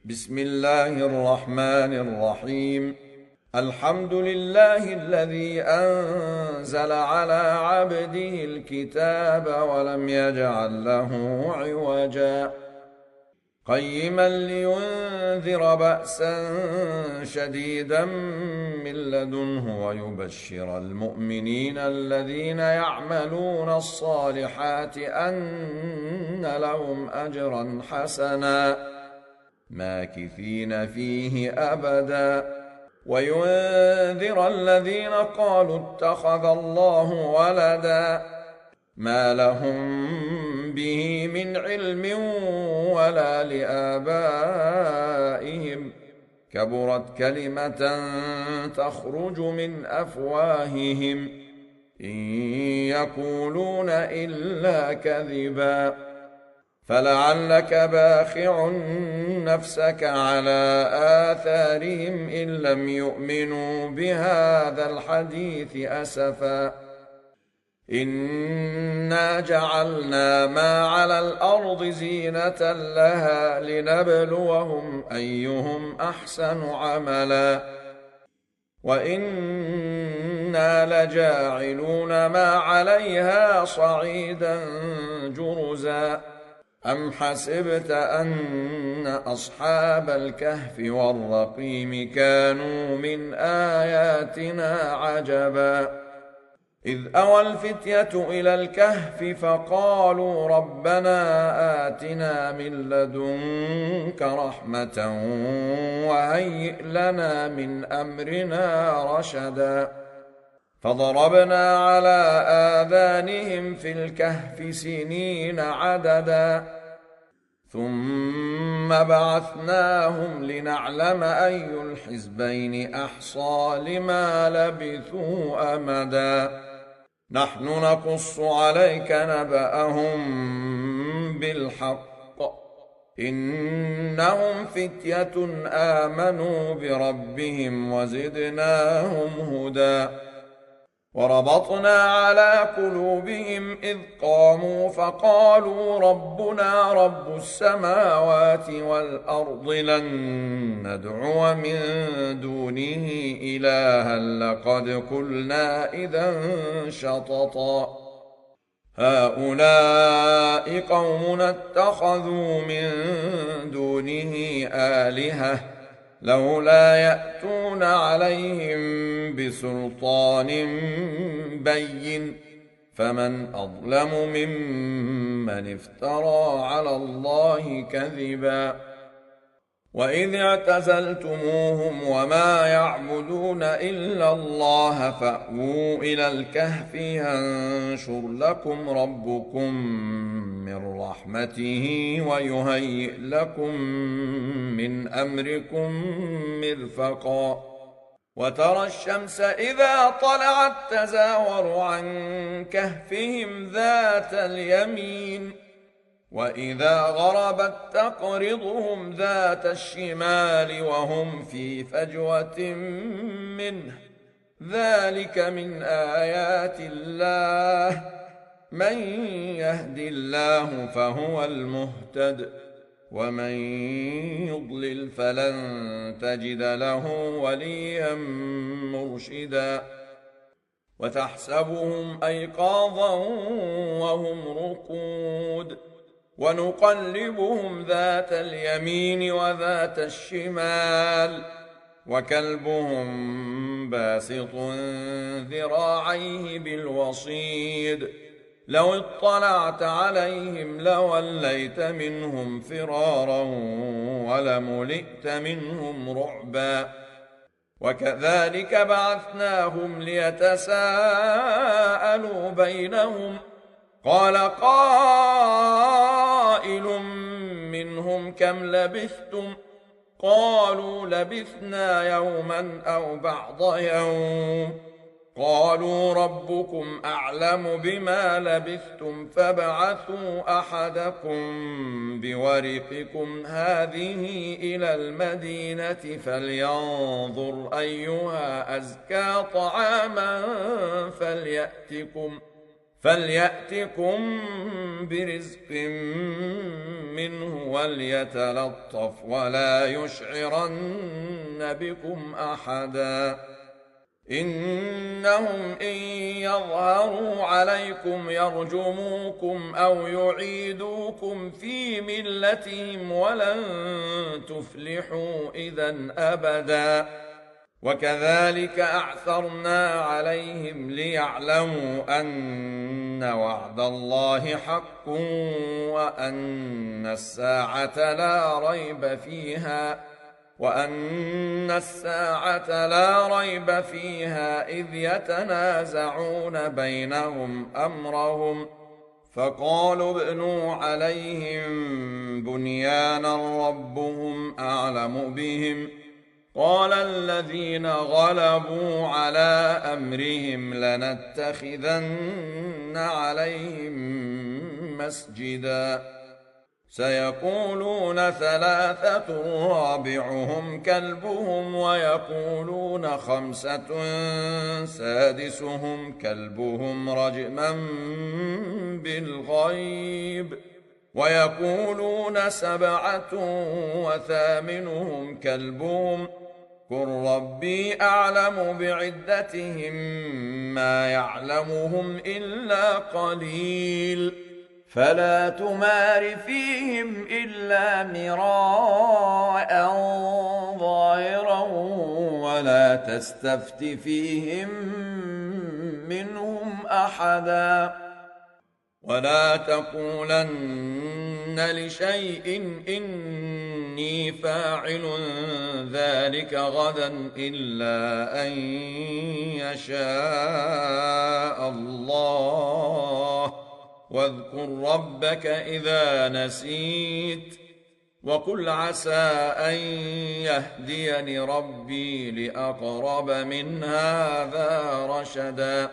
بسم الله الرحمن الرحيم. الحمد لله الذي أنزل على عبده الكتاب ولم يجعل له عوجا قيما لينذر بأسا شديدا من لدنه ويبشر المؤمنين الذين يعملون الصالحات أن لهم أجرا حسنا ماكثين فيه أبدا وينذر الذين قالوا اتخذ الله ولدا ما لهم به من علم ولا لآبائهم كبرت كلمة تخرج من أفواههم إن يقولون إلا كذبا فلعلك باخع نفسك على آثارهم إن لم يؤمنوا بهذا الحديث أسفا إنا جعلنا ما على الأرض زينة لها لنبلوهم أيهم أحسن عملا وإنا لجاعلون ما عليها صعيدا جرزا أم حسبت أن أصحاب الكهف والرقيم كانوا من آياتنا عجبا إذ أوى الفتية إلى الكهف فقالوا ربنا آتنا من لدنك رحمة وهيئ لنا من أمرنا رشدا فضربنا على آذانهم في الكهف سنين عددا ثم بعثناهم لنعلم أي الحزبين أحصى لما لبثوا أمدا نحن نقص عليك نبأهم بالحق إنهم فتية آمنوا بربهم وزدناهم هدى وربطنا على قلوبهم إذ قاموا فقالوا ربنا رب السماوات والأرض لن ندعو من دونه إلها لقد قلنا إذا شططا هؤلاء قومنا اتخذوا من دونه آلهة لولا يأتون عليهم بسلطان بين فمن أظلم ممن افترى على الله كذبا وإذ اعتزلتموهم وما يعبدون إلا الله فأووا إلى الكهف ينشر لكم ربكم من رحمته ويهيئ لكم من أمركم مرفقا وترى الشمس إذا طلعت تزاور عن كهفهم ذات اليمين وإذا غربت تقرضهم ذات الشمال وهم في فجوة منه ذلك من آيات الله من يهد الله فهو المهتد ومن يضلل فلن تجد له وليا مرشدا وتحسبهم أيقاظا وهم رقود ونقلبهم ذات اليمين وذات الشمال وكلبهم باسط ذراعيه بالوصيد لو اطلعت عليهم لوليت منهم فرارا ولملئت منهم رعبا وكذلك بعثناهم ليتساءلوا بينهم قال قائل منهم كم لبثتم قالوا لبثنا يوما أو بعض يوم قالوا ربكم أعلم بما لبثتم فابعثوا أحدكم بورقكم هذه إلى المدينة فلينظر أيها أزكى طعاما فليأتكم برزق منه وليتلطف ولا يشعرن بكم أحدا إنهم إن يظهروا عليكم يرجموكم أو يعيدوكم في ملتهم ولن تفلحوا إذا أبدا وكذلك أعثرنا عليهم ليعلموا أن وعد الله حق وأن الساعة لا ريب فيها إذ يتنازعون بينهم أمرهم فقالوا ابنوا عليهم بنيانا ربهم أعلم بهم قال الذين غلبوا على أمرهم لنتخذن عليهم مسجدا سيقولون ثلاثة رابعهم كلبهم ويقولون خمسة سادسهم كلبهم رجما بالغيب ويقولون سبعة وثامنهم كلبهم قل ربي أعلم بعدتهم ما يعلمهم إلا قليل فلا تمار فيهم إلا مراء ظاهرا ولا تستفت فيهم منهم أحدا ولا تقولن لشيء إني فاعل ذلك غدا إلا أن يشاء الله واذكر ربك إذا نسيت وقل عسى أن يهديني ربي لأقرب من هذا رشدا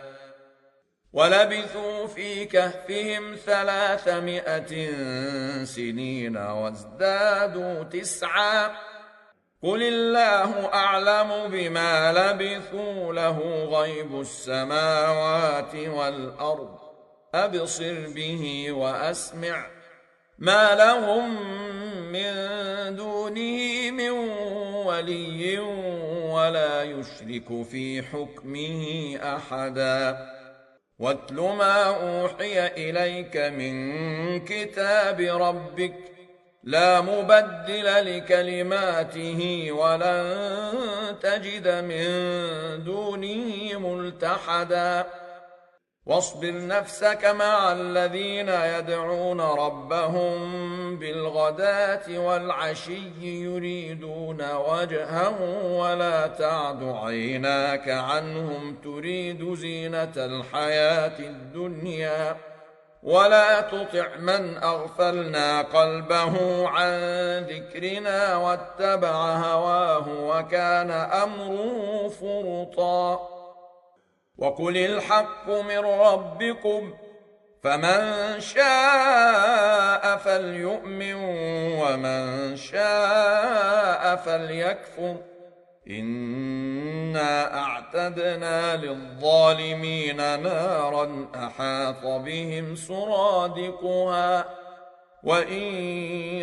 ولبثوا في كهفهم 300 سنين وازدادوا 9 قل الله أعلم بما لبثوا له غيب السماوات والأرض أبصر به وأسمع ما لهم من دونه من ولي ولا يشرك في حكمه أحدا واتل ما أوحي إليك من كتاب ربك لا مبدل لكلماته ولن تجد من دونه ملتحدا واصبر نفسك مع الذين يدعون ربهم بالغداة والعشي يريدون وجهه ولا تعد عيناك عنهم تريد زينة الحياة الدنيا ولا تطع من أغفلنا قلبه عن ذكرنا واتبع هواه وكان أمره فرطا وقل الحق من ربكم فمن شاء فليؤمن ومن شاء فليكفر إنا أعتدنا للظالمين نارا أحاط بهم سرادقها وإن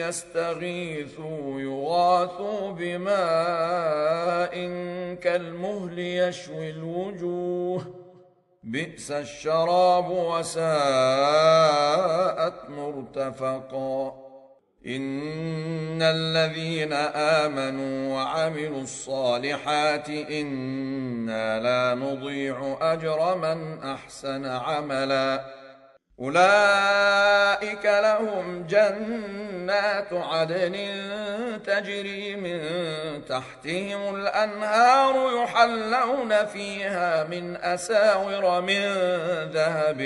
يستغيثوا يغاثوا بماء كالمهل يشوي الوجوه بئس الشراب وساءت مرتفقا إن الذين آمنوا وعملوا الصالحات إنا لا نضيع أجر من أحسن عملا أولئك لهم جنات عدن تجري من تحتهم الأنهار يحلون فيها من أساور من ذهب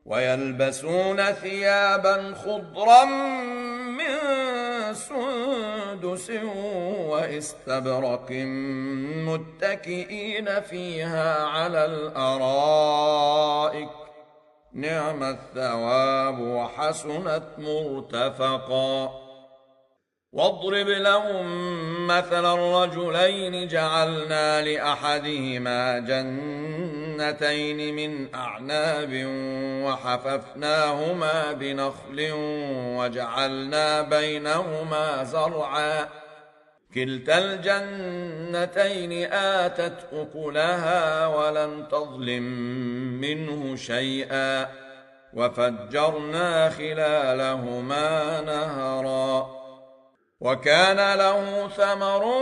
ويلبسون ثيابا خضرا من سندس واستبرق متكئين فيها على الأرائك نعم الثواب وحسنت مرتفقا واضرب لهم مثل الرجلين جعلنا لأحدهما جنتين من أعناب وحففناهما بنخل وجعلنا بينهما زرعا كلتا الجنتين آتت أكلها ولم تظلم منه شيئا وفجرنا خلالهما نهرا وكان له ثمر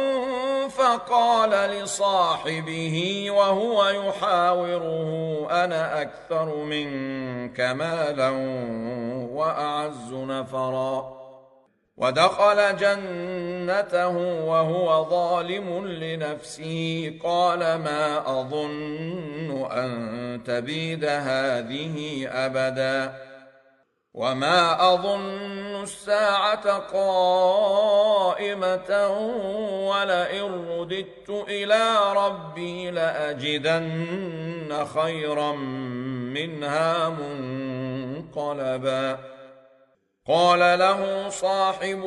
فقال لصاحبه وهو يحاوره أنا أكثر منك مالا وأعز نفرا ودخل جنته وهو ظالم لنفسه قال ما أظن أن تبيد هذه أبدا وما أظن الساعة قائمة ولئن رددت إلى ربي لأجدن خيرا منها منقلبا قال له صاحبه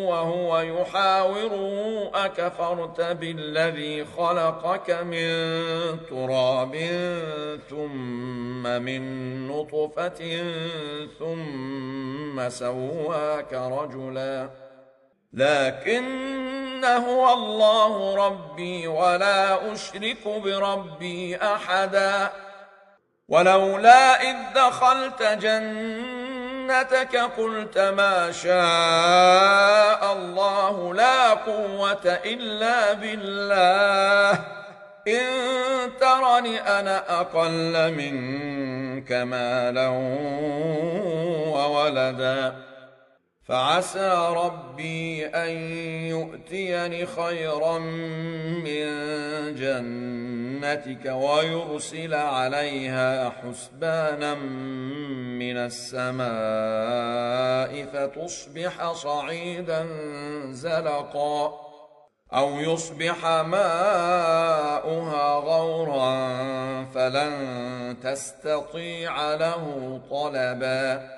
وهو يحاوره أكفرت بالذي خلقك من تراب ثم من نطفة ثم سواك رجلا لكن هو الله ربي ولا أشرك بربي أحدا ولولا إذ دخلت جنتك قلت ما شاء الله لا قوة إلا بالله إن ترني أنا أقل منك مالا وولدا فعسى ربي أن يؤتيني خيرا من جنتك ويرسل عليها حسبانا من السماء فتصبح صعيدا زلقا أو يصبح ماؤها غورا فلن تستطيع له طلبا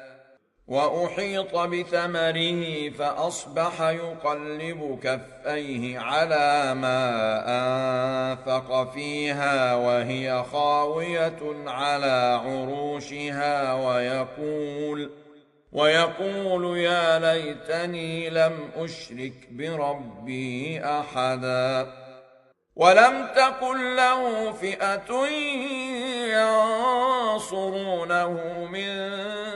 وأحيط بثمره فأصبح يقلب كفيه على ما أنفق فيها وهي خاوية على عروشها ويقول يا ليتني لم أشرك بربي أحدا ولم تكن له فئة ينصرونه من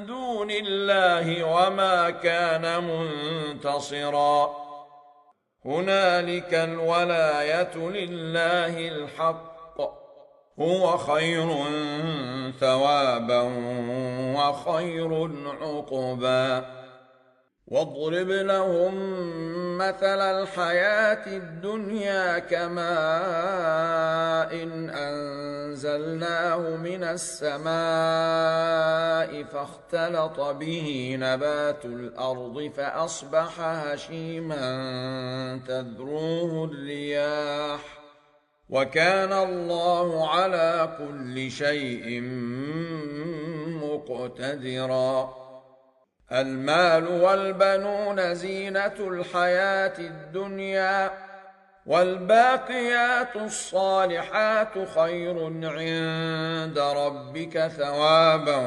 دون الله وما كان منتصرا هنالك الولاية لله الحق هو خير ثوابا وخير عقبا واضرب لهم مثل الحياة الدنيا كماء إن أنزلناه من السماء فاختلط به نبات الأرض فأصبح هشيما تذروه الرياح وكان الله على كل شيء مقتدرا المال والبنون زينة الحياة الدنيا والباقيات الصالحات خير عند ربك ثوابا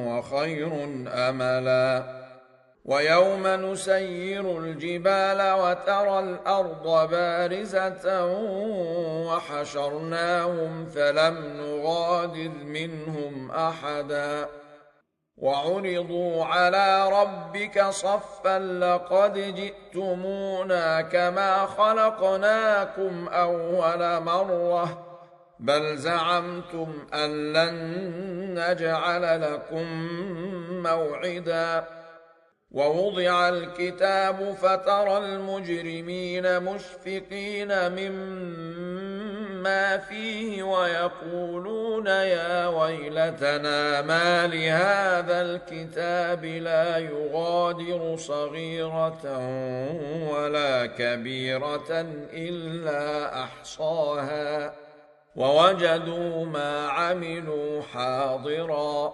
وخير أملا ويوم نسير الجبال وترى الأرض بارزة وحشرناهم فلم نغادر منهم أحدا وعرضوا على ربك صفا لقد جئتمونا كما خلقناكم أول مرة بل زعمتم أن لن نجعل لكم موعدا ووضع الكتاب فترى المجرمين مشفقين مما فيه ويقولون يا ويلتنا ما لهذا الكتاب لا يغادر صغيرة ولا كبيرة إلا أحصاها ووجدوا ما عملوا حاضرا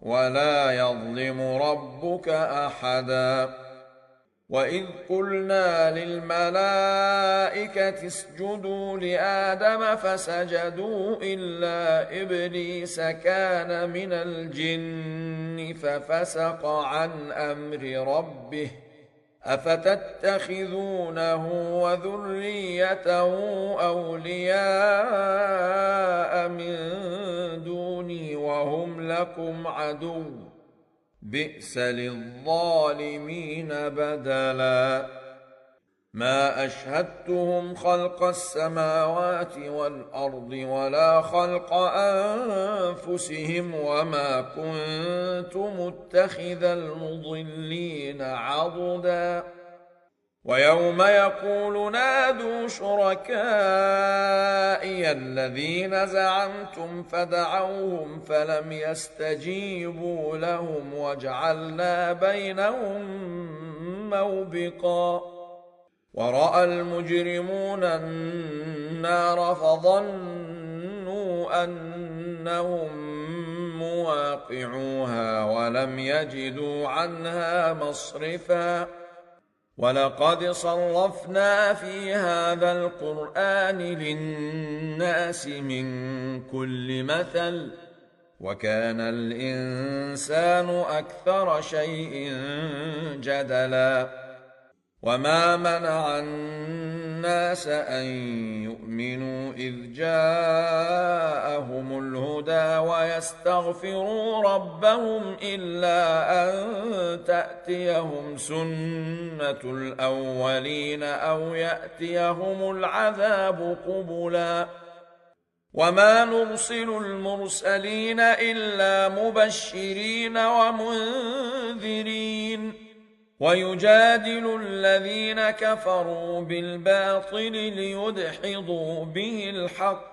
ولا يظلم ربك أحدا وإذ قلنا للملائكة اسجدوا لآدم فسجدوا إلا إبليس كان من الجن ففسق عن أمر ربه أفتتخذونه وذريته أولياء من دوني وهم لكم عدو بئس للظالمين بدلا ما أشهدتهم خلق السماوات والأرض ولا خلق أنفسهم وما كنت متخذ المضلين عضدا ويوم يقول نادوا شركائي الذين زعمتم فدعوهم فلم يستجيبوا لهم وجعلنا بينهم موبقا ورأى المجرمون النار فظنوا أنهم مواقعوها ولم يجدوا عنها مصرفا ولقد صرفنا في هذا القرآن للناس من كل مثل وكان الإنسان أكثر شيء جدلا وما منع الناس أن يؤمنوا إذ جاءهم الهدى ويستغفروا ربهم إلا أن تأتيهم سنة الأولين أو يأتيهم العذاب قبلا وما نرسل المرسلين إلا مبشرين ومنذرين ويجادل الذين كفروا بالباطل ليدحضوا به الحق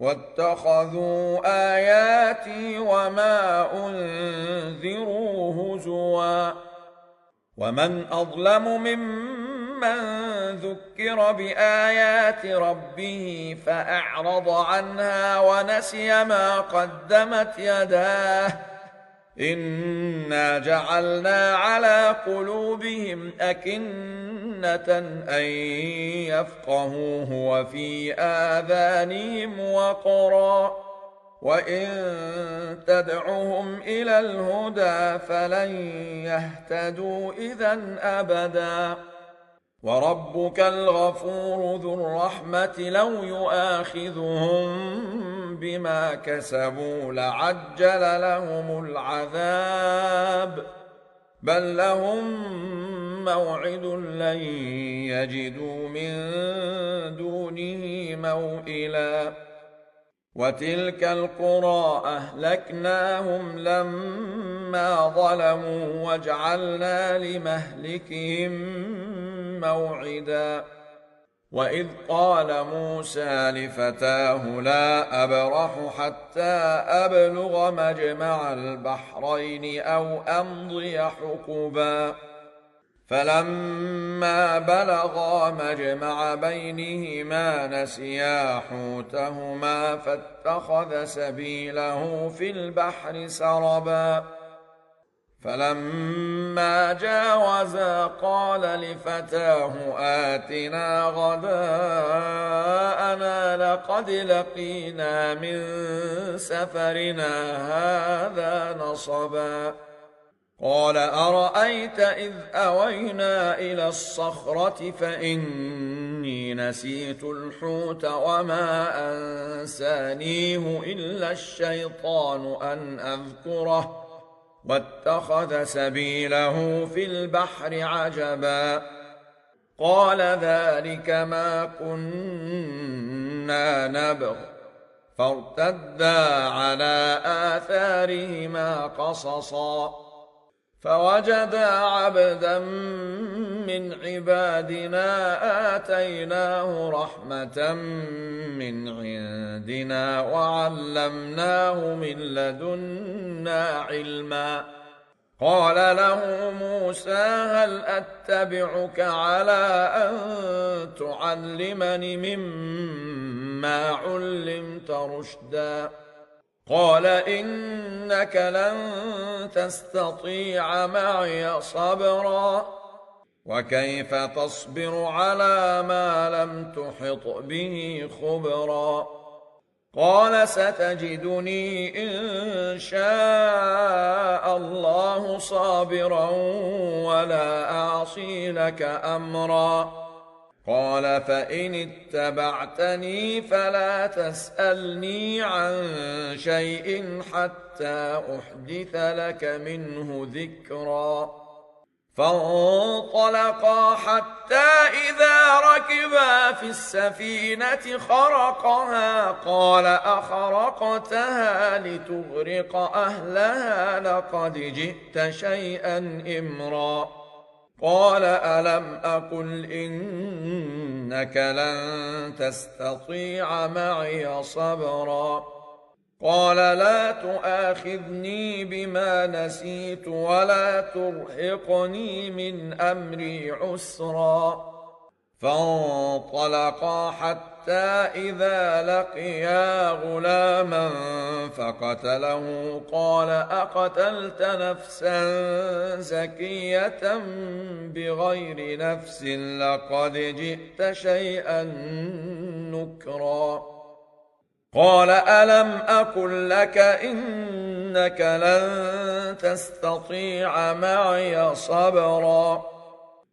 واتخذوا آياتي وما أنذروا هزوا ومن أظلم ممن ذكر بآيات ربه فأعرض عنها ونسي ما قدمت يداه إنا جعلنا على قلوبهم أكنة أن يفقهوه وفي آذانهم وقرا وإن تدعهم إلى الهدى فلن يهتدوا إذا أبدا وربك الغفور ذو الرحمة لو يؤاخذهم بما كسبوا لعجل لهم العذاب بل لهم موعد لن يجدوا من دونه موئلا وتلك القرى أهلكناهم لما ظلموا وجعلنا لمهلكهم موعدا وإذ قال موسى لفتاه لا أبرح حتى أبلغ مجمع البحرين أو أمضي حقبا فلما بلغا مجمع بينهما نسيا حوتهما فاتخذ سبيله في البحر سربا فلما جاوزا قال لفتاه آتنا غداءنا لقد لقينا من سفرنا هذا نصبا قال أرأيت إذ أوينا إلى الصخرة فإني نسيت الحوت وما أنسانيه إلا الشيطان أن أذكره واتخذ سبيله في البحر عجبا قال ذلك ما كنا نبغ فارتدا على آثارهما قصصا فوجدا عبدا من عبادنا آتيناه رحمة من عندنا وعلمناه من لدنا علما قال له موسى هل أتبعك على أن تعلمني مما علمت رشدا قال إنك لن تستطيع معي صبرا وكيف تصبر على ما لم تحط به خبرا قال ستجدني إن شاء الله صابرا ولا أعصي لك أمرا قال فإن اتبعتني فلا تسألني عن شيء حتى أحدث لك منه ذكرا فانطلقا حتى إذا ركبا في السفينة خرقها قال أخرقتها لتغرق أهلها لقد جئت شيئا إمرا قال ألم أقل إنك لن تستطيع معي صبرا قال لا تؤاخذني بما نسيت ولا ترهقني من أمري عسرا فانطلقا حتى إذا لقيا غلاما فقتله قال أقتلت نفسا زكية بغير نفس لقد جئت شيئا نكرا قال ألم أقل لك إنك لن تستطيع معي صبرا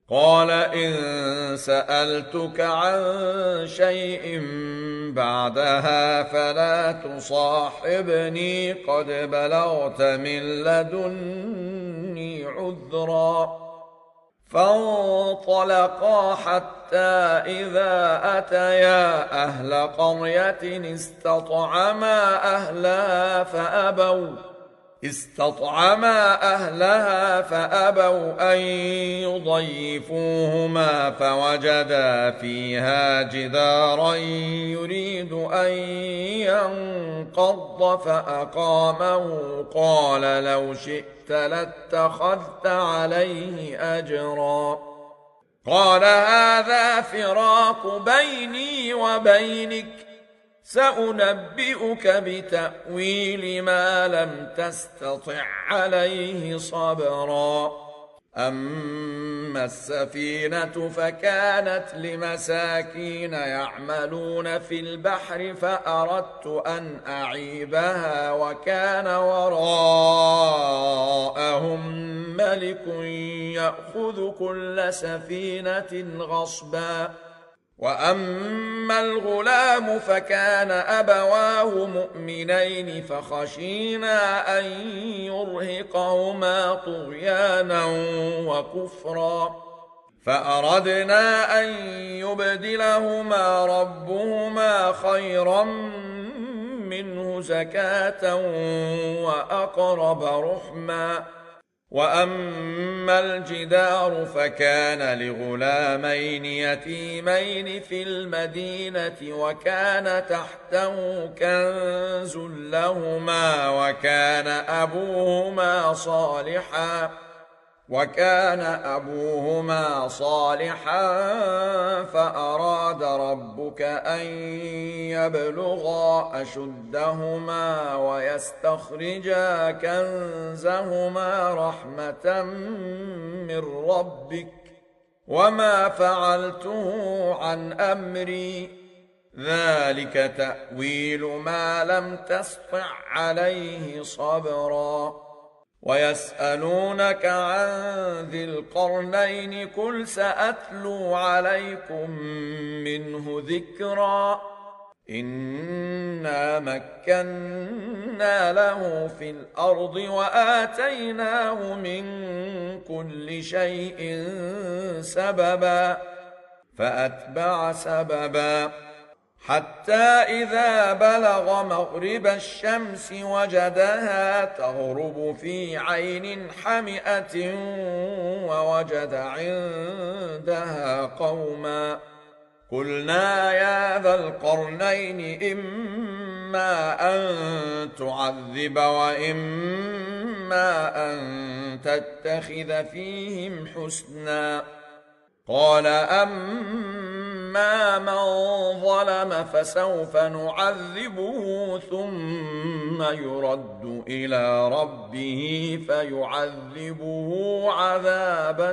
قال إن سألتك عن شيء بعدها فلا تصاحبني قد بلغت من لدني عذرا فانطلقا حتى إذا أتيا أهل قرية استطعما أهلها فأبوا أن يضيفوهما فوجدا فيها جدارا يريد أن ينقض فأقامه قال لو شئت لاتخذت عليه أجرا قال هذا فراق بيني وبينك سأنبئك بتأويل ما لم تستطع عليه صبرا أما السفينة فكانت لمساكين يعملون في البحر فأردت أن أعيبها وكان وراءهم ملك يأخذ كل سفينة غصبا وأما الغلام فكان أبواه مؤمنين فخشينا أن يرهقهما طغيانا وكفرا فأردنا أن يبدلهما ربهما خيرا منه زكاة وأقرب رحما وأما الجدار فكان لغلامين يتيمين في المدينة وكان تحته كنز لهما وكان أبوهما صالحا فأراد ربك أن يبلغا أشدهما ويستخرجا كنزهما رحمة من ربك وما فعلته عن أمري ذلك تأويل ما لم تسطع عليه صبرا ويسألونك عن ذي القرنين قل سأتلو عليكم منه ذكرا إنا مكنا له في الأرض وآتيناه من كل شيء سببا فأتبع سببا حتى إذا بلغ مغرب الشمس وجدها تغرب في عين حمئة ووجد عندها قوما قلنا يا ذا القرنين إما أن تعذب وإما أن تتخذ فيهم حسنا قال أما من ظلم فسوف نعذبه ثم يرد إلى ربه فيعذبه عذابا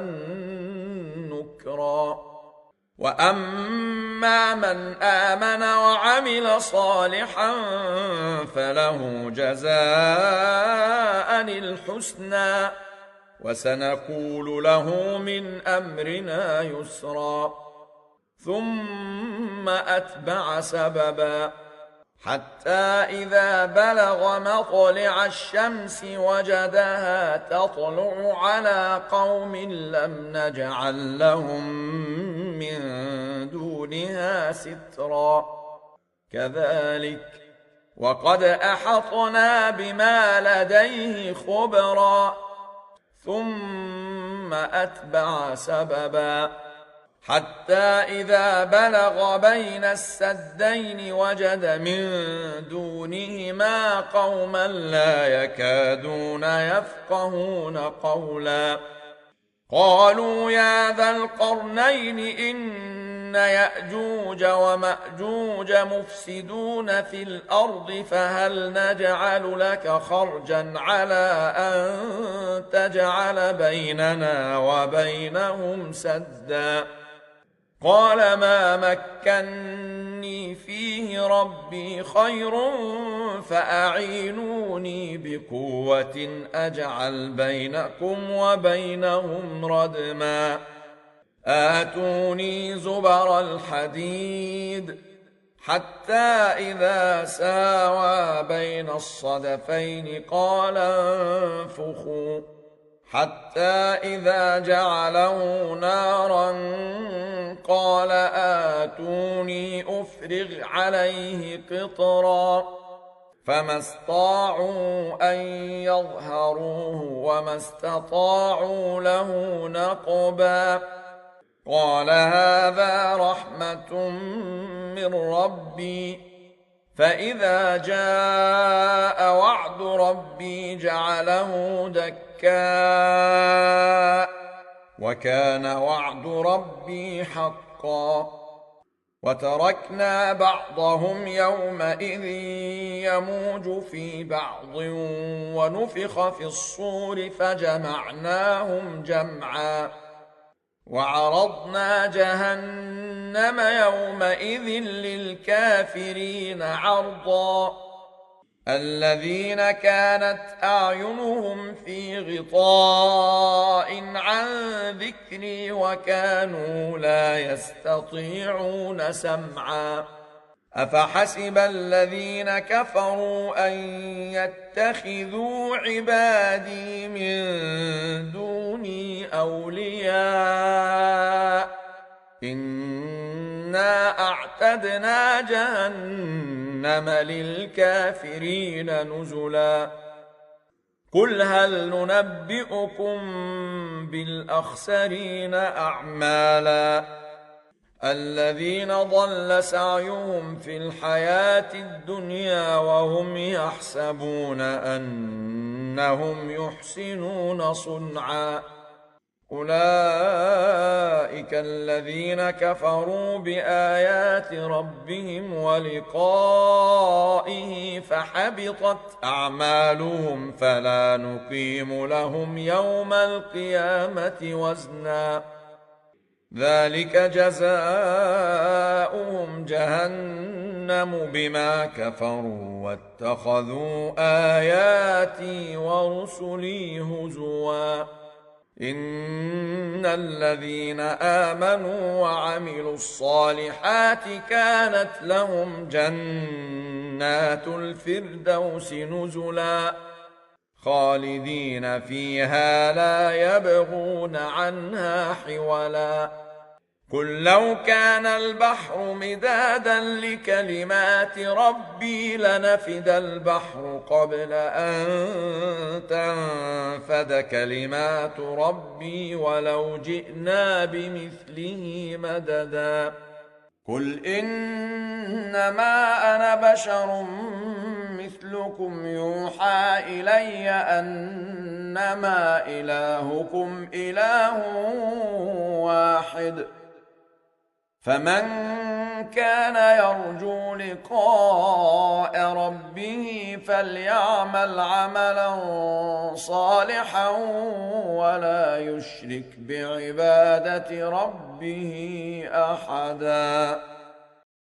ذكرا. وأما من آمن وعمل صالحا فله جزاء الحسنى وسنقول له من أمرنا يسرا. ثم أتبع سببا حتى إذا بلغ مطلع الشمس وجدها تطلع على قوم لم نجعل لهم من دونها سترا. كذلك وقد أحطنا بما لديه خبرا. ثم أتبع سببا حتى إذا بلغ بين السدين وجد من دونهما قوما لا يكادون يفقهون قولا. قالوا يا ذا القرنين إن يأجوج ومأجوج مفسدون في الأرض فهل نجعل لك خرجا على أن تجعل بيننا وبينهم سدا. قال ما مكني فيه ربي خير فأعينوني بقوة أجعل بينكم وبينهم ردما. آتوني زبر الحديد حتى إذا ساوى بين الصدفين قال انفخوا حتى إذا جعله نارا قال آتوني أفرغ عليه قطرا. فما استطاعوا أن يظهروه وما استطاعوا له نقبا. قال هذا رحمة من ربي فإذا جاء وعد ربي جعله دكا وكان وعد ربي حقا. وتركنا بعضهم يومئذ يموج في بعض ونفخ في الصور فجمعناهم جمعا. وعرضنا جهنم يومئذ للكافرين عرضا. الذين كانت أعينهم في غطاء عن ذكري وكانوا لا يستطيعون سمعا. أفحسب الذين كفروا أن يتخذوا عبادي من دوني أولياء إنا أعتدنا جهنم للكافرين نزلا. قل هل ننبئكم بالأخسرين أعمالا الذين ضل سعيهم في الحياة الدنيا وهم يحسبون أنهم يحسنون صنعا. أولئك الذين كفروا بآيات ربهم ولقائه فحبطت أعمالهم فلا نقيم لهم يوم القيامة وزنا. ذلك جزاؤهم جهنم بما كفروا واتخذوا آياتي ورسلي هزوا. إن الذين آمنوا وعملوا الصالحات كانت لهم جنات الفردوس نزلا خالدين فيها لا يبغون عنها حولا. قل لو كان البحر مدادا لكلمات ربي لنفد البحر قبل أن تنفد كلمات ربي ولو جئنا بمثله مددا. قل إنما أنا بشر مثلكم يوحى إلي أنما إلهكم إله واحد فمن كان يرجو لقاء ربه فليعمل عملا صالحا ولا يشرك بعبادة ربه أحدا.